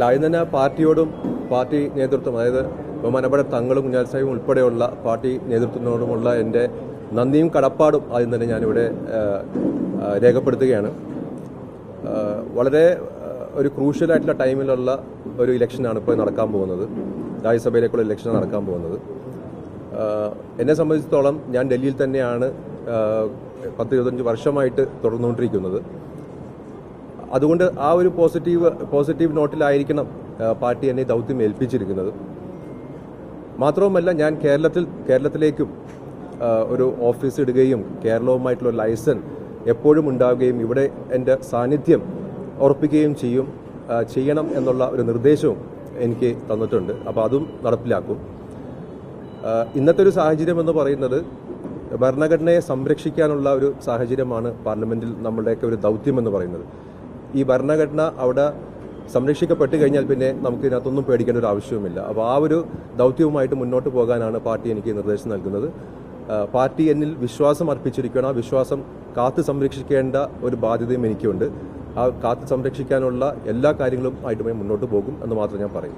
ആദ്യം തന്നെ പാർട്ടിയോടും പാർട്ടി നേതൃത്വം, അതായത് ബഹുമാനപ്പെട്ട തങ്ങളും കുഞ്ഞാൽ സാഹിബും ഉൾപ്പെടെയുള്ള പാർട്ടി നേതൃത്വത്തിനോടുമുള്ള എൻ്റെ നന്ദിയും കടപ്പാടും ആദ്യം തന്നെ ഞാനിവിടെ രേഖപ്പെടുത്തുകയാണ്. വളരെ ഒരു ക്രൂഷ്യലായിട്ടുള്ള ടൈമിലുള്ള ഒരു ഇലക്ഷനാണ് ഇപ്പോൾ നടക്കാൻ പോകുന്നത്. രാജ്യസഭയിലേക്കുള്ള ഇലക്ഷൻ നടക്കാൻ പോകുന്നത്. എന്നെ സംബന്ധിച്ചിടത്തോളം ഞാൻ ഡൽഹിയിൽ തന്നെയാണ് 10-25 വർഷമായിട്ട് തുടർന്നുകൊണ്ടിരിക്കുന്നത്. അതുകൊണ്ട് ആ ഒരു പോസിറ്റീവ് നോട്ടിലായിരിക്കണം പാർട്ടി എന്നെ ദൗത്യം ഏൽപ്പിച്ചിരിക്കുന്നത്. മാത്രവുമല്ല, ഞാൻ കേരളത്തിലേക്കും ഒരു ഓഫീസ് ഇടുകയും കേരളവുമായിട്ടുള്ള ലൈസൻസ് എപ്പോഴും ഉണ്ടാവുകയും ഇവിടെ എൻ്റെ സാന്നിധ്യം ഉറപ്പിക്കുകയും ചെയ്യണം എന്നുള്ള ഒരു നിർദ്ദേശവും എനിക്ക് തന്നിട്ടുണ്ട്. അപ്പോൾ അതും നടപ്പിലാക്കും. ഇന്നത്തെ ഒരു സാഹചര്യം എന്ന് പറയുന്നത് ഭരണഘടനയെ സംരക്ഷിക്കാനുള്ള ഒരു സാഹചര്യമാണ് പാർലമെന്റിൽ നമ്മളുടെയൊക്കെ ഒരു ദൗത്യം എന്ന് പറയുന്നത്. ഈ ഭരണഘടന അവിടെ സംരക്ഷിക്കപ്പെട്ട് കഴിഞ്ഞാൽ പിന്നെ നമുക്ക് ഇതിനകത്തൊന്നും പേടിക്കേണ്ട ഒരു ആവശ്യവുമില്ല. അപ്പോൾ ആ ഒരു ദൗത്യവുമായിട്ട് മുന്നോട്ട് പോകാനാണ് പാർട്ടി എനിക്ക് നിർദ്ദേശം നൽകുന്നത്. പാർട്ടി എന്നിൽ വിശ്വാസം അർപ്പിച്ചിരിക്കണം. ആ വിശ്വാസം കാത്തു സംരക്ഷിക്കേണ്ട ഒരു ബാധ്യതയും എനിക്കുണ്ട്. ആ കാത്തു സംരക്ഷിക്കാനുള്ള എല്ലാ കാര്യങ്ങളും ആയിട്ടുമായി മുന്നോട്ട് പോകും എന്ന് മാത്രം ഞാൻ പറയും.